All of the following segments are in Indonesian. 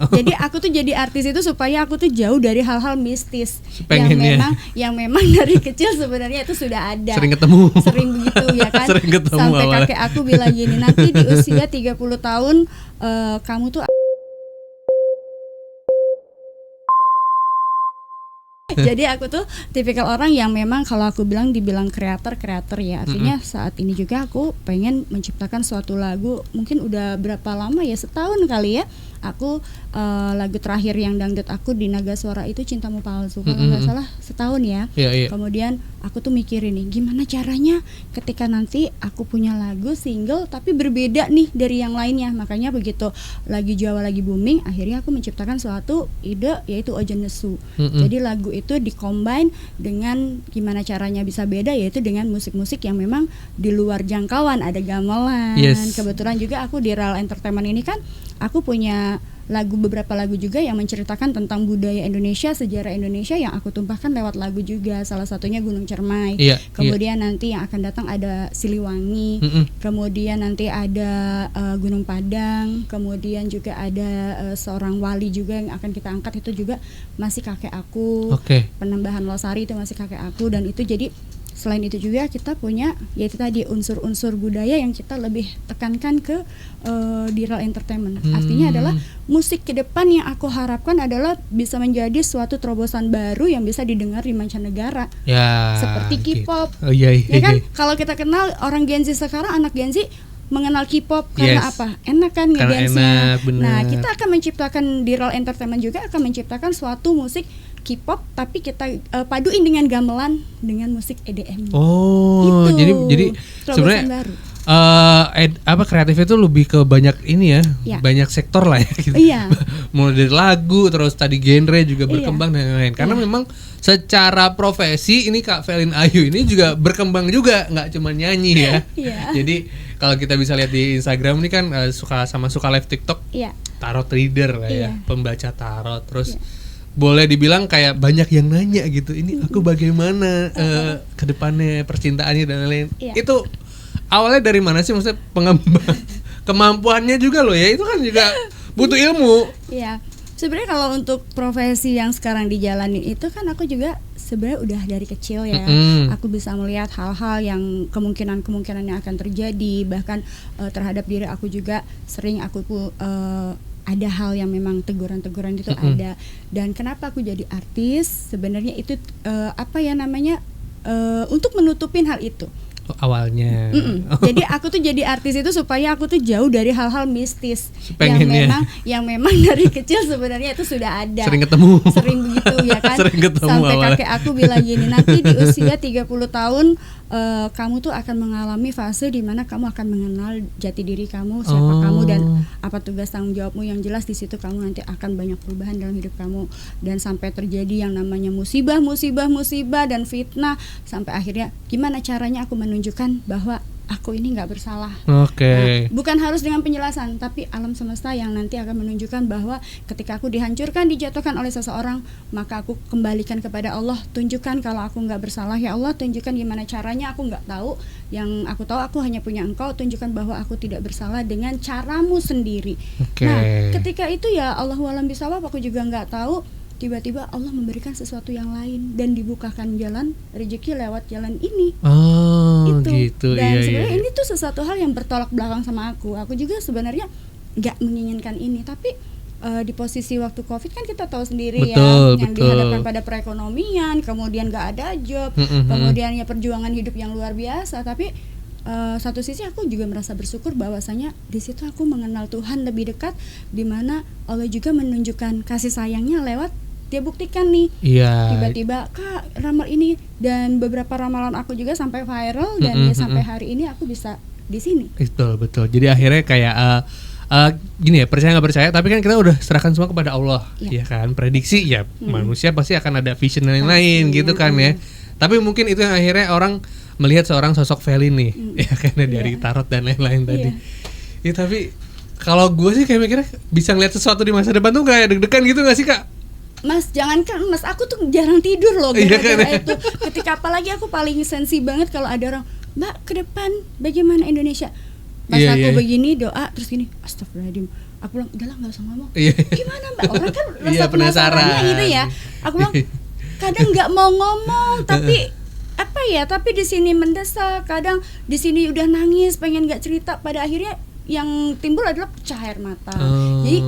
Jadi aku tuh jadi artis itu supaya aku tuh jauh dari hal-hal mistis yang memang dari kecil sebenarnya itu sudah ada. Sering begitu ya kan. Sering ketemu sampai awalnya. Kakek aku bilang gini, nanti di usia 30 tahun kamu tuh jadi aku tuh tipikal orang yang memang kalau aku dibilang kreator ya, artinya saat ini juga aku pengen menciptakan suatu lagu. Mungkin udah berapa lama ya, setahun kali ya aku lagu terakhir yang dangdut aku di Naga Suara itu Cintamu Palsu, kalau nggak salah setahun ya. Kemudian aku tuh mikirin nih, gimana caranya ketika nanti aku punya lagu single tapi berbeda nih dari yang lainnya. Makanya begitu lagi Jawa lagi booming, akhirnya aku menciptakan suatu ide yaitu Ojo Nesu. Jadi lagu itu dikombine dengan gimana caranya bisa beda, yaitu dengan musik-musik yang memang di luar jangkauan. Ada gamelan. Kebetulan juga aku di Real Entertainment ini kan aku punya beberapa lagu juga yang menceritakan tentang budaya Indonesia, sejarah Indonesia yang aku tumpahkan lewat lagu juga. Salah satunya Gunung Cermai. Kemudian nanti yang akan datang ada Siliwangi. Kemudian nanti ada Gunung Padang. Kemudian juga ada seorang wali juga yang akan kita angkat, itu juga masih kakek aku. Penambahan Losari itu masih kakek aku, dan itu jadi selain itu juga kita punya yaitu tadi unsur-unsur budaya yang kita lebih tekankan ke di Real Entertainment. Artinya adalah musik ke depan yang aku harapkan adalah bisa menjadi suatu terobosan baru yang bisa didengar di mancanegara. Seperti K-pop. Ya kan? Kalau kita kenal orang Gen Z sekarang, anak Gen Z mengenal K-pop karena apa? Enak kan ngedance-nya. Nah, kita akan menciptakan di Real Entertainment juga akan menciptakan suatu musik K-pop tapi kita paduin dengan gamelan dengan musik EDM. Jadi sebenarnya kreatifnya itu lebih ke banyak ini ya, banyak sektor lah ya gitu. Mulai dari lagu, terus tadi genre juga berkembang dan lain-lain. Karena memang secara profesi ini Kak Velin Ayu ini juga berkembang juga, nggak cuma nyanyi ya. Jadi kalau kita bisa lihat di Instagram ini kan suka live TikTok, tarot reader lah ya, pembaca tarot. Terus boleh dibilang kayak banyak yang nanya gitu, ini aku bagaimana ke depannya percintaannya dan lain-lain. Itu awalnya dari mana sih, maksudnya pengembang kemampuannya juga loh ya, itu kan juga butuh ilmu. Sebenarnya kalau untuk profesi yang sekarang dijalanin itu kan aku juga sebenarnya udah dari kecil ya. Aku bisa melihat hal-hal yang kemungkinan yang akan terjadi, bahkan terhadap diri aku juga sering aku ada hal yang memang teguran-teguran itu ada. Dan kenapa aku jadi artis sebenarnya itu untuk menutupin hal itu awalnya. Jadi aku tuh jadi artis itu supaya aku tuh jauh dari hal-hal mistis yang memang dari kecil sebenarnya itu sudah ada. Sering begitu ya kan. Sampai kakek aku bilang gini, nanti di usia 30 tahun kamu tuh akan mengalami fase di mana kamu akan mengenal jati diri kamu, siapa kamu dan apa tugas tanggung jawabmu. Yang jelas di situ kamu nanti akan banyak perubahan dalam hidup kamu, dan sampai terjadi yang namanya musibah dan fitnah, sampai akhirnya gimana caranya aku menunjukkan bahwa aku ini nggak bersalah. Bukan harus dengan penjelasan, tapi alam semesta yang nanti akan menunjukkan bahwa ketika aku dihancurkan, dijatuhkan oleh seseorang, maka aku kembalikan kepada Allah. Tunjukkan kalau aku nggak bersalah ya Allah, tunjukkan gimana caranya, aku nggak tahu. Yang aku tahu aku hanya punya Engkau. Tunjukkan bahwa aku tidak bersalah dengan caramu sendiri. Nah, ketika itu ya Allahu a'lam bishawab, aku juga nggak tahu. Tiba-tiba Allah memberikan sesuatu yang lain dan dibukakan jalan rezeki lewat jalan ini. Gitu. Dan sebenarnya ini tuh sesuatu hal yang bertolak belakang sama aku. Aku juga sebenarnya nggak menginginkan ini, tapi di posisi waktu COVID kan kita tahu sendiri yang dihadapkan pada perekonomian, kemudian nggak ada job, kemudian ya perjuangan hidup yang luar biasa. Tapi satu sisi aku juga merasa bersyukur bahwasanya di situ aku mengenal Tuhan lebih dekat, di mana Allah juga menunjukkan kasih sayangnya lewat dia buktikan nih. Tiba-tiba Kak ramal ini, dan beberapa ramalan aku juga sampai viral dan sampai hari ini aku bisa di sini. Betul. Jadi akhirnya kayak gini ya, percaya nggak percaya, tapi kan kita udah serahkan semua kepada Allah, ya kan. Prediksi ya manusia pasti akan ada vision lain gitu kan ya. Tapi mungkin itu yang akhirnya orang melihat seorang sosok Velin nih, ya karena dari tarot dan lain-lain tadi. Ya tapi kalau gue sih kayak mikirnya bisa ngeliat sesuatu di masa depan tuh kayak deg-degan gitu nggak sih Kak? Mas, jangankan Mas, aku tuh jarang tidur loh gara-gara itu. Ketika apalagi aku paling sensi banget kalau ada orang, Mbak ke depan bagaimana Indonesia? Pas aku begini doa terus gini, astagfirullahaladzim, Aku bilang udahlah nggak usah ngomong. Gimana Mbak, orang kan rasa penasarannya gitu ya. Aku bilang kadang nggak mau ngomong tapi apa ya, tapi di sini mendesak, kadang di sini udah nangis pengen nggak cerita, pada akhirnya yang timbul adalah pecah air mata. Jadi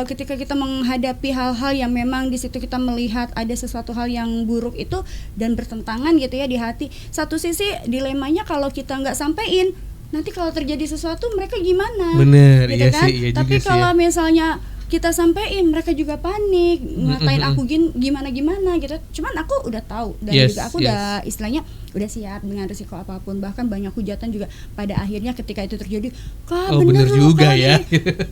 ketika kita menghadapi hal-hal yang memang di situ kita melihat ada sesuatu hal yang buruk itu dan bertentangan gitu ya di hati, satu sisi dilemanya kalau kita nggak sampein, nanti kalau terjadi sesuatu mereka gimana? Bener, gitu iya kan? sih, iya Tapi kalau ya. misalnya kita sampein, mereka juga panik, ngatain aku gimana gitu. Cuman aku udah tahu dan juga aku udah istilahnya udah siap dengan risiko apapun. Bahkan banyak hujatan juga pada akhirnya ketika itu terjadi, Kak bener juga ya.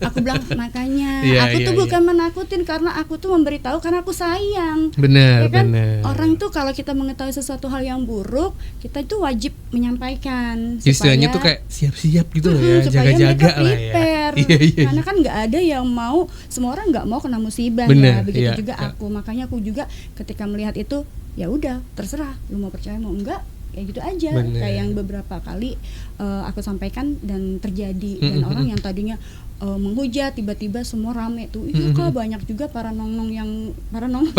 Aku bilang makanya aku tuh bukan menakutin, karena aku tuh memberitahu karena aku sayang. Bener, ya kan? bener. Orang tuh kalau kita mengetahui sesuatu hal yang buruk, kita itu wajib menyampaikan. Istilahnya tuh kayak siap-siap gitu loh ya, jaga-jaga lah ya. Karena kan nggak ada yang mau, semua orang nggak mau kena musibah. Bener, ya. Begitu juga aku. Makanya aku juga ketika melihat itu, ya udah terserah, lu mau percaya mau enggak, ya gitu aja. Bener. Kayak yang beberapa kali aku sampaikan dan terjadi, dan orang yang tadinya menghujat tiba-tiba semua rame tuh. Iya Kak, banyak juga para nong-nong yang para nong.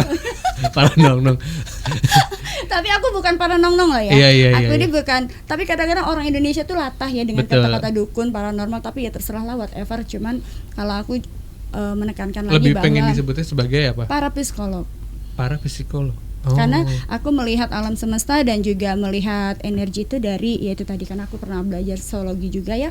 Tapi aku bukan para nong-nong lah ya. Aku ini bukan. Tapi kadang-kadang orang Indonesia tuh latah ya dengan kata-kata dukun, paranormal. Tapi ya terserah lah, whatever. Cuman kalau aku menekankan lagi lebih bahwa pengen disebutnya sebagai apa? Para psikolog. Karena aku melihat alam semesta dan juga melihat energi itu dari, yaitu tadi kan aku pernah belajar psikologi juga ya,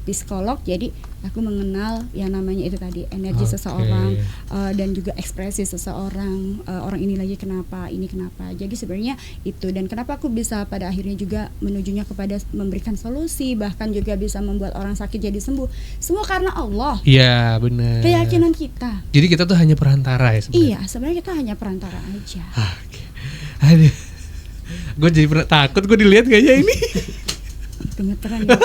psikolog. Jadi aku mengenal yang namanya itu tadi energi seseorang, dan juga ekspresi seseorang, orang ini lagi kenapa, ini kenapa. Jadi sebenarnya itu, dan kenapa aku bisa pada akhirnya juga menujunya kepada memberikan solusi, bahkan juga bisa membuat orang sakit jadi sembuh. Semua karena Allah. Iya benar. Keyakinan kita. Jadi kita tuh hanya perantara ya sebenarnya. Iya, sebenarnya kita hanya perantara aja. Aduh, gue jadi takut gue dilihat kayaknya ini. Gemeteran ya.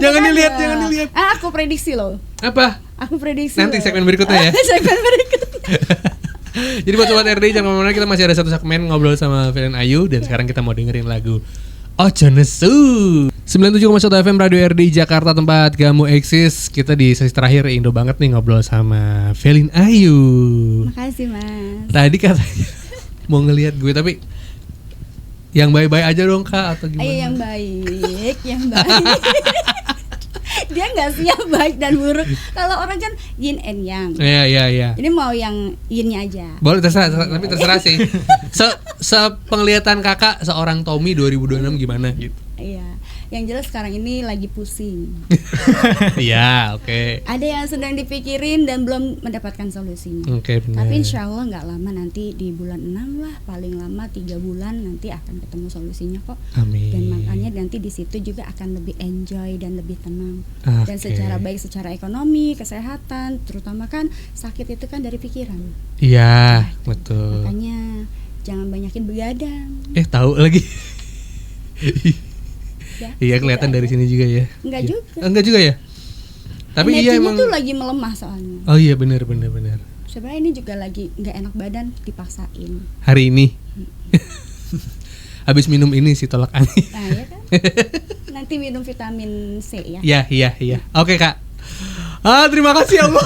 Jangan dilihat. Aku prediksi loh. Apa? Aku prediksi. Nanti segmen berikutnya ya. Segmen berikutnya. Jadi buat sobat RDI jangan kemana-mana, kita masih ada satu segmen ngobrol sama Feline Ayu, dan sekarang kita mau dengerin lagu Ojo Nesu. 97,1 FM Radio RDI Jakarta, tempat kamu eksis. Kita di sesi terakhir Indo banget nih ngobrol sama Feline Ayu. Makasih Mas. Tadi katanya mau ngelihat gue, tapi yang baik-baik aja dong Kak, atau gimana? Yang baik. Dia nggak siap baik dan buruk. Kalau orang kan yin and yang. Iya. Ini mau yang yinnya aja. Boleh, terserah tapi terserah sih. Sepenglihatan Kakak seorang Tommy 2026 gimana gitu? Iya. Yang jelas sekarang ini lagi pusing. Iya, oke. Ada yang sedang dipikirin dan belum mendapatkan solusinya. Oke, benar. Tapi insya Allah nggak lama, nanti di bulan 6 lah, paling lama 3 bulan nanti akan ketemu solusinya kok. Amin. Dan makanya nanti di situ juga akan lebih enjoy dan lebih tenang. Dan secara baik, secara ekonomi, kesehatan, terutama kan sakit itu kan dari pikiran. Iya, betul. Makanya jangan banyakin begadang. Tahu lagi. Ya, iya, kelihatan dari sini juga ya. Enggak juga ya. Tapi energinya iya emang tuh lagi melemah soalnya. Oh iya, benar. Sebenarnya ini juga lagi nggak enak badan, dipaksain. Hari ini. Habis minum ini sih tolak angin. Nah ya kan. Nanti minum vitamin C ya. Iya. Oke Kak. Terima kasih Allah.